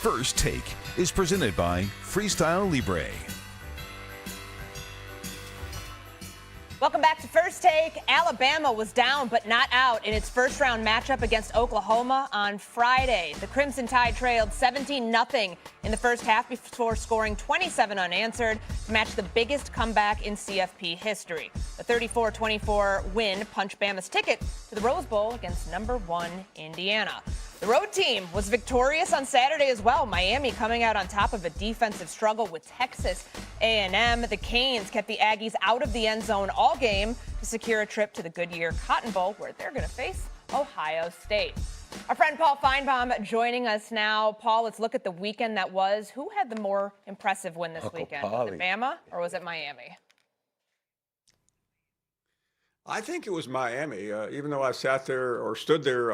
First Take is presented by Freestyle Libre. Welcome back to First Take. Alabama was down but not out in its first-round matchup against Oklahoma on Friday. The Crimson Tide trailed 17-0 in the first half before scoring 27 unanswered to match the biggest comeback in CFP history. The 34-24 win punched Bama's ticket to the Rose Bowl against number 1 Indiana. The road team was victorious on Saturday as well. Miami coming out on top of a defensive struggle with Texas A&M. The Canes kept the Aggies out of the end zone all game to secure a trip to the Goodyear Cotton Bowl, where they're going to face Ohio State. Our friend Paul Finebaum joining us now. Paul, let's look at the weekend that was. Who had the more impressive win this weekend? Was it Bama or was it Miami? I think it was Miami, even though I sat there or stood there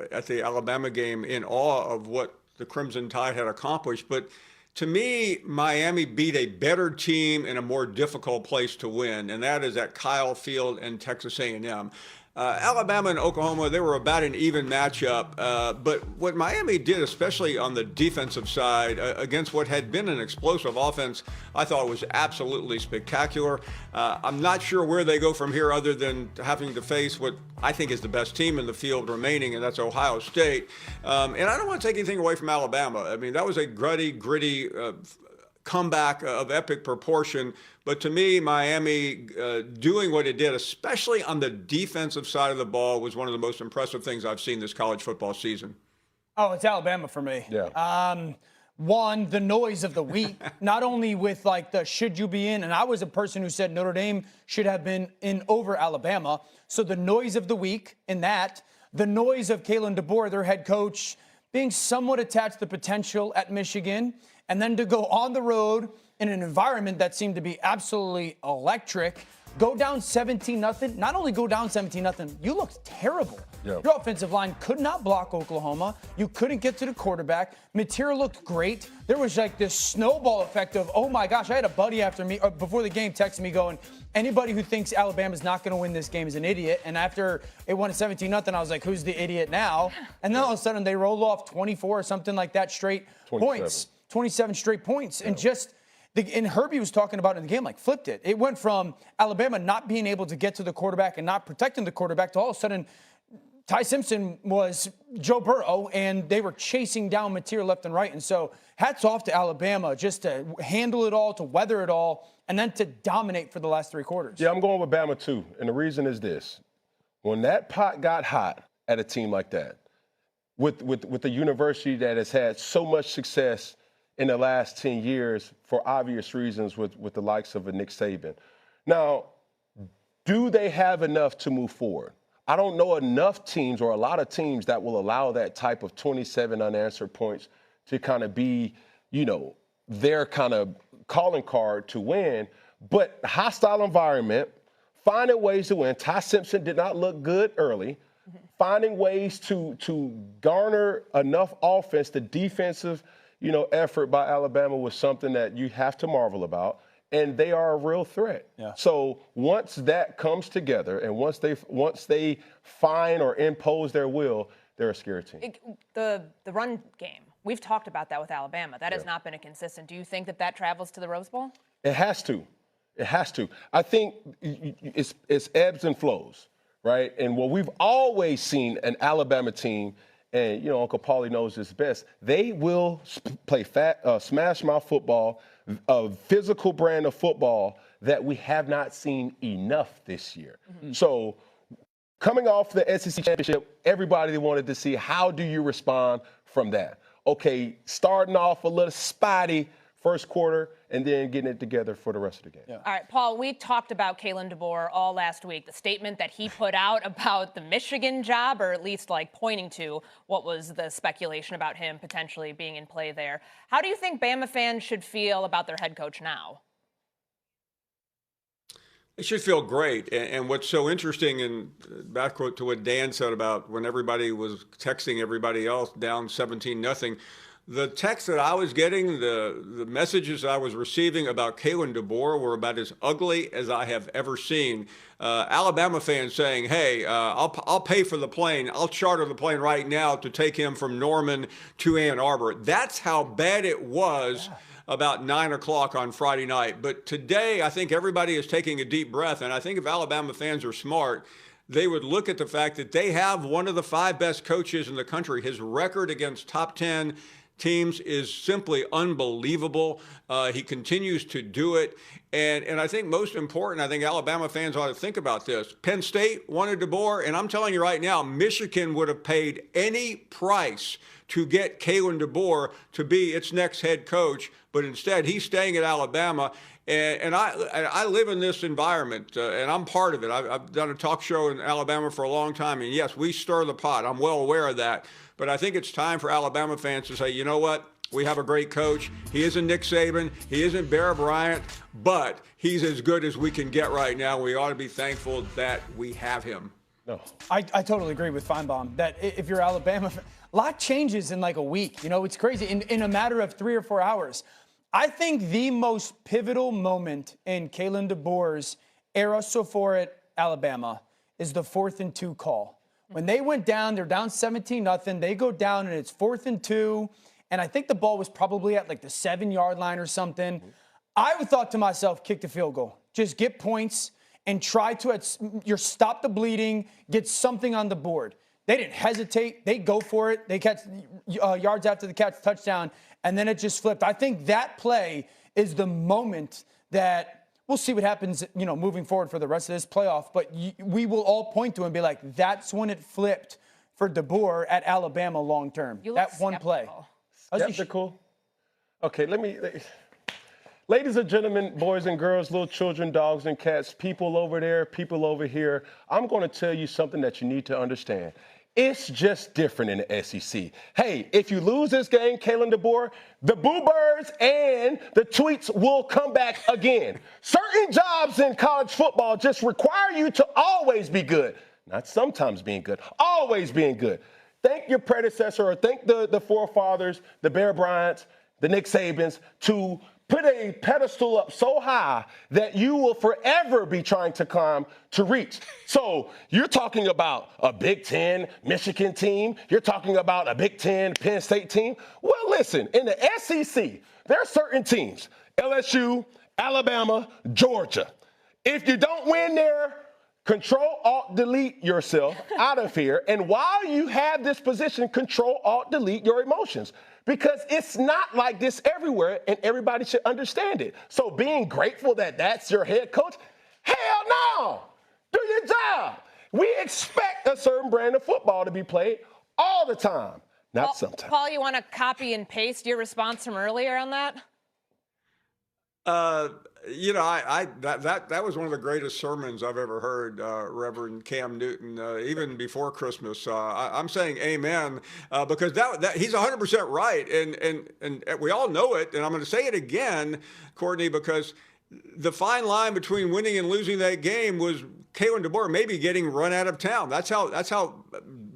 at the Alabama game in awe of what the Crimson Tide had accomplished. But to me, Miami beat a better team in a more difficult place to win, and that is at Kyle Field and Texas A&M. Alabama and Oklahoma, they were about an even matchup. But what Miami did, especially on the defensive side, against what had been an explosive offense, I thought was absolutely spectacular. I'm not sure where they go from here other than having to face what I think is the best team in the field remaining, and that's Ohio State. And I don't want to take anything away from Alabama. I mean, that was a gritty comeback of epic proportion. But to me, Miami doing what it did, especially on the defensive side of the ball, was one of the most impressive things I've seen this college football season. Oh, it's Alabama for me. Yeah. One, the noise of the week, not only with like the should you be in, and I was a person who said Notre Dame should have been in over Alabama. So the noise of the week in that, the noise of Kalen DeBoer, their head coach, being somewhat attached to the potential at Michigan, and then to go on the road in an environment that seemed to be absolutely electric, go down 17-0. Not only go down 17-0, you looked terrible. Yep. Your offensive line could not block Oklahoma. You couldn't get to the quarterback. Material looked great. There was like this snowball effect of, oh my gosh, I had a buddy after me, before the game texted me going, anybody who thinks Alabama's not going to win this game is an idiot. And after it went 17-0, I was like, who's the idiot now? And then all of a sudden they rolled off 24 or something like that straight 27 straight points. And just, and Herbie was talking about in the game, like flipped it. It went from Alabama not being able to get to the quarterback and not protecting the quarterback to all of a sudden Ty Simpson was Joe Burrow, and they were chasing down material left and right. And so hats off to Alabama just to handle it all, to weather it all, and then to dominate for the last 3 quarters. Yeah, I'm going with Bama too. And the reason is this. When that pot got hot at a team like that, with a university that has had so much success in the last 10 years for obvious reasons with the likes of a Nick Saban. Now, do they have enough to move forward? I don't know enough teams or a lot of teams that will allow that type of 27 unanswered points to kind of be, their kind of calling card to win. But hostile environment, finding ways to win. Ty Simpson did not look good early. Finding ways to garner enough offense, the defensive effort by Alabama was something that you have to marvel about, and they are a real threat. Yeah. So once that comes together and once they find or impose their will, they're a scary team. The run game, we've talked about that with Alabama. That has not been a consistent. Do you think that travels to the Rose Bowl? It has to. It has to. I think it's ebbs and flows, right? And what we've always seen an Alabama team, and, Uncle Paulie knows this best, they will play smash mouth football, a physical brand of football that we have not seen enough this year. Mm-hmm. So coming off the SEC championship, everybody wanted to see how do you respond from that. Okay, starting off a little spotty first quarter and then getting it together for the rest of the game. Yeah. All right, Paul, we talked about Kalen DeBoer all last week. The statement that he put out about the Michigan job, or at least like pointing to what was the speculation about him potentially being in play there. How do you think Bama fans should feel about their head coach now? It should feel great. And what's so interesting, and back to what Dan said about when everybody was texting everybody else down 17-0, the text that I was getting, the messages I was receiving about Kalen DeBoer were about as ugly as I have ever seen. Alabama fans saying, hey, I'll pay for the plane. I'll charter the plane right now to take him from Norman to Ann Arbor. That's how bad it was about 9 o'clock on Friday night. But today, I think everybody is taking a deep breath. And I think if Alabama fans are smart, they would look at the fact that they have one of the 5 best coaches in the country. His record against top 10 teams is simply unbelievable. He continues to do it. And I think most important, I think Alabama fans ought to think about this. Penn State wanted DeBoer, and I'm telling you right now, Michigan would have paid any price to get Kalen DeBoer to be its next head coach, but instead he's staying at Alabama. And I live in this environment, and I'm part of it. I've done a talk show in Alabama for a long time, and yes, we stir the pot. I'm well aware of that. But I think it's time for Alabama fans to say, you know what? We have a great coach. He isn't Nick Saban. He isn't Bear Bryant, but he's as good as we can get right now. We ought to be thankful that we have him. No, I totally agree with Finebaum that if you're Alabama, a lot changes in like a week. You know, it's crazy. In a matter of 3 or 4 hours. I think the most pivotal moment in Kalen DeBoer's era so far at Alabama is the 4th and 2 call. When they went down, they're down 17-0. They go down and it's 4th and 2. And I think the ball was probably at like the 7-yard line or something. I thought to myself, kick the field goal. Just get points and try to stop the bleeding, get something on the board. They didn't hesitate. They go for it. They catch yards after the catch, touchdown, and then it just flipped. I think that play is the moment that we'll see what happens, you know, moving forward for the rest of this playoff. But we will all point to and be like, that's when it flipped for DeBoer at Alabama long term. That one play. Skeptical. Okay, ladies and gentlemen, boys and girls, little children, dogs and cats, people over there, people over here, I'm going to tell you something that you need to understand. It's just different in the SEC. Hey, if you lose this game, Kalen DeBoer, the Boo Birds and the tweets will come back again. Certain jobs in college football just require you to always be good. Not sometimes being good, always being good. Thank your predecessor or thank the forefathers, the Bear Bryants, the Nick Sabans, to put a pedestal up so high that you will forever be trying to climb to reach. So you're talking about a Big Ten Michigan team. You're talking about a Big Ten Penn State team. Well, listen, in the SEC, there are certain teams, LSU, Alabama, Georgia. If you don't win there, Control, Alt, Delete yourself out of here. And while you have this position, Control, Alt, Delete your emotions. Because it's not like this everywhere, and everybody should understand it. So being grateful that that's your head coach, hell no! Do your job. We expect a certain brand of football to be played all the time, not sometimes. Paul, you want to copy and paste your response from earlier on that? You know, that was one of the greatest sermons I've ever heard, Reverend Cam Newton, even before Christmas. I'm saying amen, because that he's 100% right. And we all know it. And I'm going to say it again, Courtney, because the fine line between winning and losing that game was Kalen DeBoer maybe getting run out of town. That's how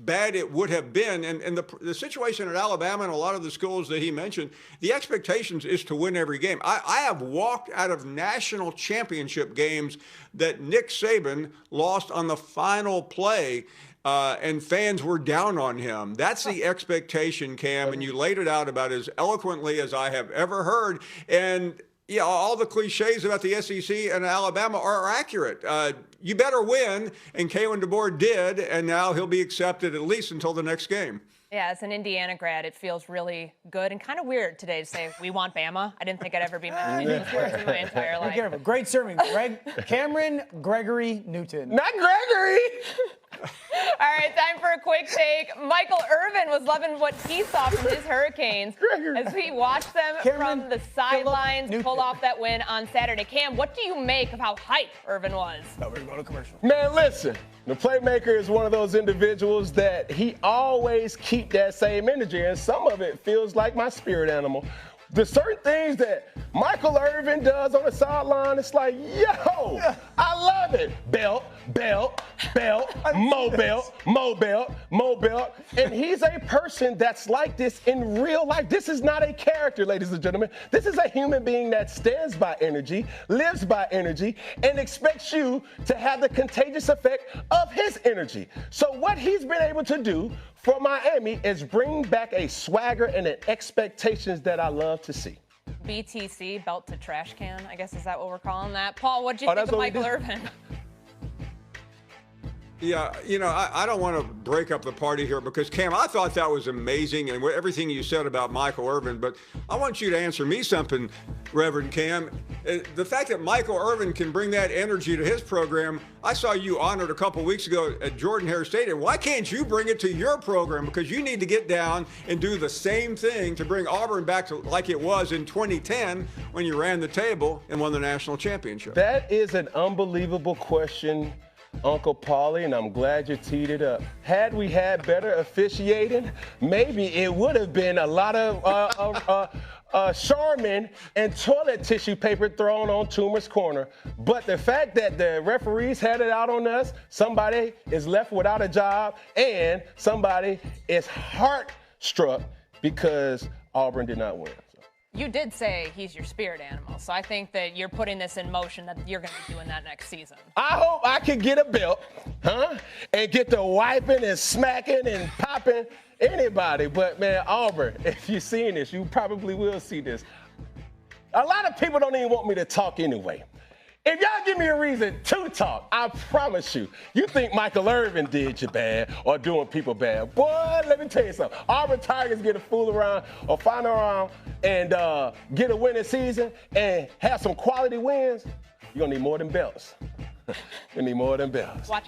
bad it would have been. And the situation at Alabama and a lot of the schools that he mentioned, the expectations is to win every game. I have walked out of national championship games that Nick Saban lost on the final play, and fans were down on him. That's the expectation, Cam, and you laid it out about as eloquently as I have ever heard. And yeah, all the cliches about the SEC and Alabama are accurate. You better win, and Kalen DeBoer did, and now he'll be accepted at least until the next game. Yeah, as an Indiana grad, it feels really good and kind of weird today to say we want Bama. I didn't think I'd ever be mentioning those words in my entire life. Be careful. Great serving, Cameron Gregory Newton. Not Gregory! All right, time for a quick take. Michael Irvin was loving what he saw from his Hurricanes as we watched them from the sidelines pull off that win on Saturday. Cam, what do you make of how hype Irvin was? No, we're going to commercial. Man, listen, the playmaker is one of those individuals that he always keep that same energy, and some of it feels like my spirit animal. There's certain things that Michael Irvin does on the sideline, it's like, yo, I love it. Belt, more belt. And he's a person that's like this in real life. This is not a character, ladies and gentlemen. This is a human being that stands by energy, lives by energy, and expects you to have the contagious effect of his energy. So what he's been able to do for Miami is bring back a swagger and an expectations that I love to see. BTC, belt to trash can, I guess, is that what we're calling that? Paul, what did you think of Michael Irvin? Yeah, I don't want to break up the party here because, Cam, I thought that was amazing and everything you said about Michael Irvin, but I want you to answer me something, Reverend Cam. The fact that Michael Irvin can bring that energy to his program, I saw you honored a couple weeks ago at Jordan-Hare Stadium. Why can't you bring it to your program? Because you need to get down and do the same thing to bring Auburn back to like it was in 2010 when you ran the table and won the national championship. That is an unbelievable question, Uncle Paulie, and I'm glad you teed it up. Had we had better officiating, maybe it would have been a lot of Charmin and toilet tissue paper thrown on Toomer's corner. But the fact that the referees had it out on us, somebody is left without a job, and somebody is heart-struck because Auburn did not win. You did say he's your spirit animal, so I think that you're putting this in motion that you're going to be doing that next season. I hope I can get a belt, and get to wiping and smacking and popping anybody. But, man, Auburn, if you're seeing this, you probably will see this. A lot of people don't even want me to talk anyway. If y'all give me a reason to talk, I promise you, you think Michael Irvin did you bad or doing people bad. Boy, let me tell you something. Auburn Tigers get a fool around or final around and get a winning season and have some quality wins, you're going to need more than belts. You need more than belts. Watch out.